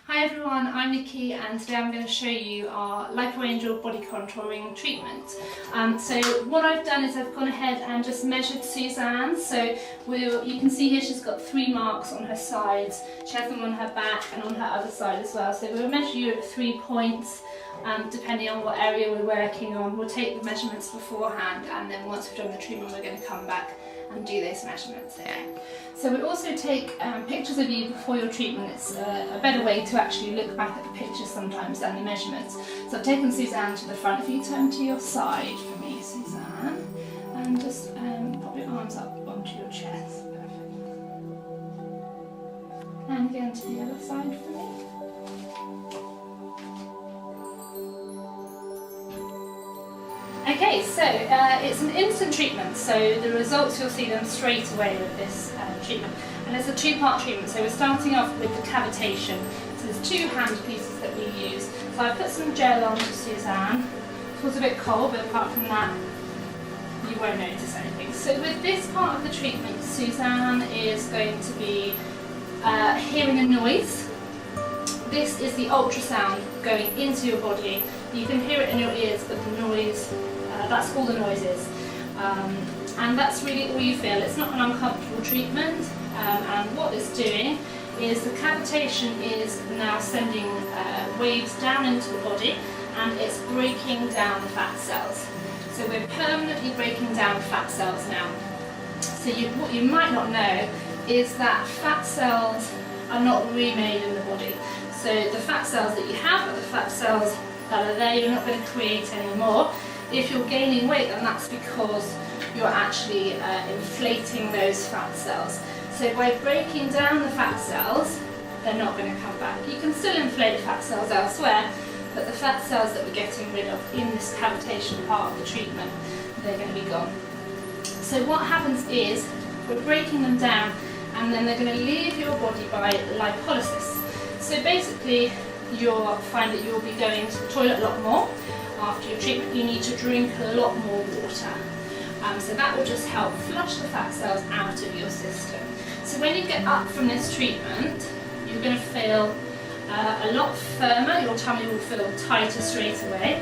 Hi everyone, I'm Nikki and today I'm going to show you our Lipo Angel body contouring treatment. So what I've done is I've gone ahead and just measured Suzanne. So you can see here she's got 3 marks on her sides. She has them on her back and on her other side as well. So we'll measure you at 3 points depending on what area we're working on. We'll take the measurements beforehand and then once we've done the treatment we're going to come back and do those measurements here. So we also take pictures of you before your treatment. It's a better way to actually look back at the pictures sometimes than the measurements. So I've taken Suzanne to the front. If you turn to your side for me, Suzanne, and just pop your arms up onto your chest. Perfect. And again to the other side for me. Okay, so it's an instant treatment, so the results you'll see them straight away with this treatment. And it's a 2-part treatment, so we're starting off with the cavitation. So there's 2 hand pieces that we use. So I put some gel on for Suzanne. It was a bit cold, but apart from that, you won't notice anything. So with this part of the treatment, Suzanne is going to be hearing a noise. This is the ultrasound going into your body. You can hear it in your ears, but the noise, that's all the noise is. And that's really all you feel. It's not an uncomfortable treatment. And what it's doing is the cavitation is now sending waves down into the body and it's breaking down the fat cells. So we're permanently breaking down fat cells now. So what you might not know is that fat cells are not remade in the body. So the fat cells that you have are the fat cells that are there, you're not going to create any more. If you're gaining weight, then that's because you're actually inflating those fat cells. So by breaking down the fat cells, they're not going to come back. You can still inflate fat cells elsewhere, but the fat cells that we're getting rid of in this cavitation part of the treatment, they're going to be gone. So what happens is, we're breaking them down and then they're going to leave your body by lipolysis. So basically, you'll find that you'll be going to the toilet a lot more. After your treatment, you need to drink a lot more water. So that will just help flush the fat cells out of your system. So when you get up from this treatment, you're going to feel a lot firmer, your tummy will feel tighter straight away,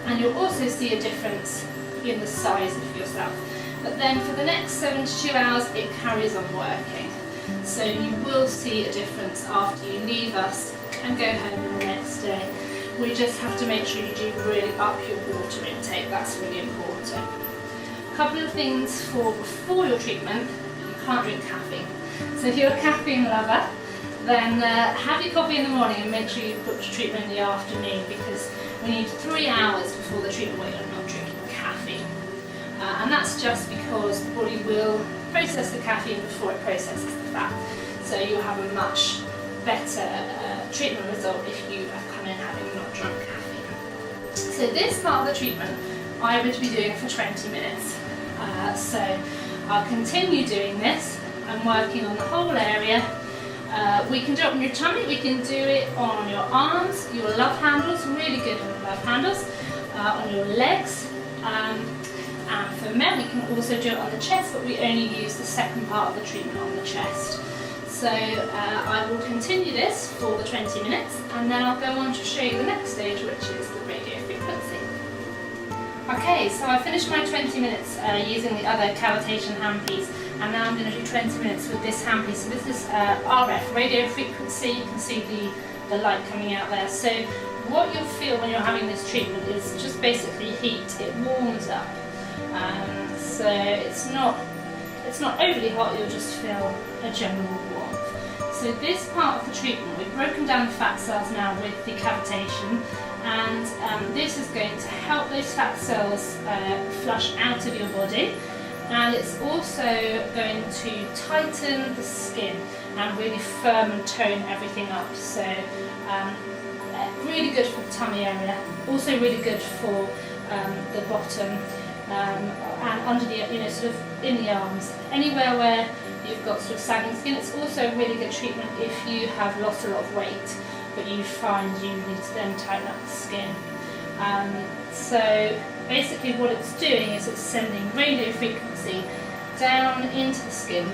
and you'll also see a difference in the size of yourself. But then for the next 72 hours, it carries on working. So you will see a difference after you leave us and go home the next day. We just have to make sure you do really up your water intake, that's really important. A couple of things for before your treatment, you can't drink caffeine. So if you're a caffeine lover, then have your coffee in the morning and make sure you put your treatment in the afternoon, because we need 3 hours before the treatment where you're not drinking caffeine. And that's just because the body will process the caffeine before it processes the fat. So you'll have a much better treatment result if you have come in having not drunk caffeine. So this part of the treatment I would be doing for 20 minutes. So I'll continue doing this. I'm working on the whole area. We can do it on your tummy, we can do it on your arms, your love handles, really good on your love handles, on your legs. And for men we can also do it on the chest, but we only use the second part of the treatment on the chest. So I will continue this for the 20 minutes and then I'll go on to show you the next stage, which is the radio frequency. Okay, so I finished my 20 minutes using the other cavitation handpiece, and now I'm going to do 20 minutes with this handpiece. So this is RF, radio frequency. You can see the light coming out there. So what you'll feel when you're having this treatment is just basically heat. It warms up. So it's not overly hot, you'll just feel a general warmth. So this part of the treatment, we've broken down the fat cells now with the cavitation, and this is going to help those fat cells flush out of your body, and it's also going to tighten the skin and really firm and tone everything up. So really good for the tummy area, also really good for the bottom and under the, sort of in the arms, anywhere where you've got sort of sagging skin. It's also a really good treatment if you have lost a lot of weight, but you find you need to then tighten up the skin. So basically what it's doing is it's sending radio frequency down into the skin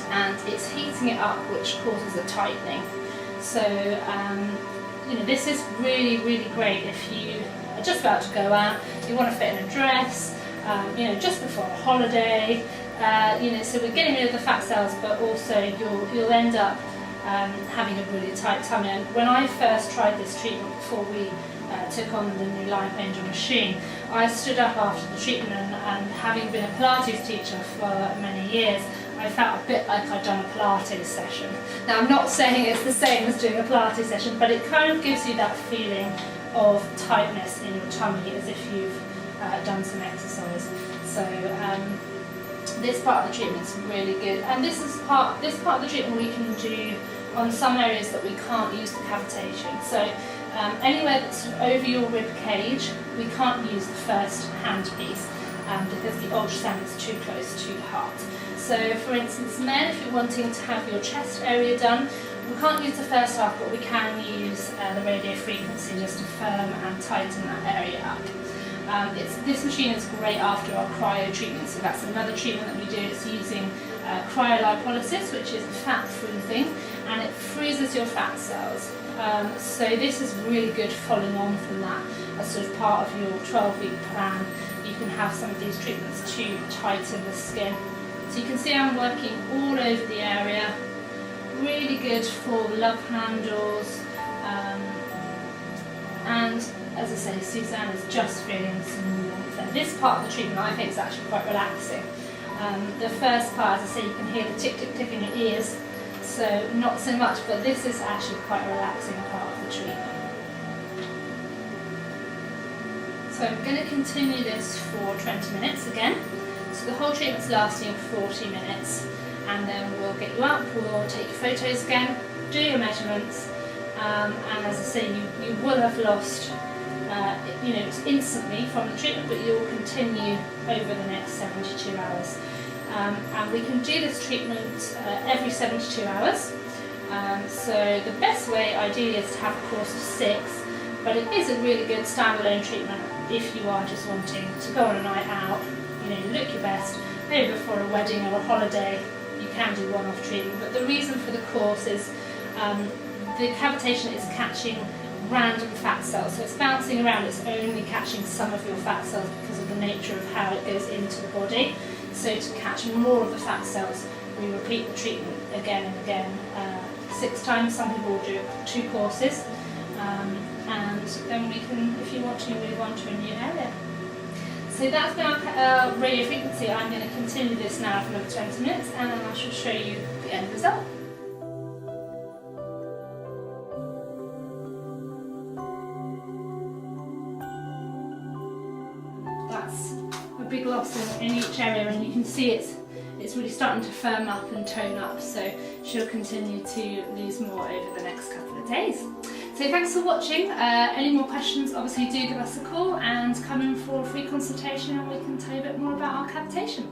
and it's heating it up, which causes a tightening. So this is really, really great if you are just about to go out, you want to fit in a dress, just before a holiday, so we're getting rid of the fat cells, but also you'll end up having a really tight tummy. And when I first tried this treatment before we took on the new Life Angel machine, I stood up after the treatment and having been a Pilates teacher for many years, I felt a bit like I'd done a Pilates session. Now I'm not saying it's the same as doing a Pilates session, but it kind of gives you that feeling of tightness in your tummy as if you've done some exercise. So this part of the treatment is really good, and this part of the treatment we can do on some areas that we can't use the cavitation. So anywhere that's over your rib cage, we can't use the first handpiece because the ultrasound is too close to the heart. So for instance, men, if you're wanting to have your chest area done, we can't use the first half, but we can use the radio frequency just to firm and tighten that area up. This machine is great after our cryo treatment, so that's another treatment that we do. It's using cryolipolysis, which is fat freezing, and it freezes your fat cells. So this is really good following on from that as sort of part of your 12-week plan. You can have some of these treatments to tighten the skin. So you can see I'm working all over the area. Really good for love handles, and as I say, Suzanne is just feeling some warmth there. This part of the treatment I think is actually quite relaxing. The first part, as I say, you can hear the tick tick tick in your ears, so not so much, but this is actually quite a relaxing part of the treatment. So I'm going to continue this for 20 minutes again. So the whole treatment's lasting 40 minutes, and then we'll get you up, we'll take your photos again, do your measurements, and as I say, you will have lost instantly from the treatment, but you'll continue over the next 72 hours. And we can do this treatment every 72 hours. So the best way ideally is to have a course of 6, but it is a really good standalone treatment if you are just wanting to go on a night out, look your best, maybe before a wedding or a holiday. You can do one-off treatment, but the reason for the course is the cavitation is catching random fat cells, so it's bouncing around, it's only catching some of your fat cells because of the nature of how it goes into the body. So to catch more of the fat cells, we repeat the treatment again and again, 6 times. Some people will do 2 courses, and then we can, if you want to, move on to a new area. So that's been our radio frequency. I'm going to continue this now for another 20 minutes, and then I shall show you the end result. That's a big loss in each area, and you can see it's really starting to firm up and tone up, so she'll continue to lose more over the next couple of days. So thanks for watching. Any more questions, obviously do give us a call and come in for a free consultation and we can tell you a bit more about our cavitation.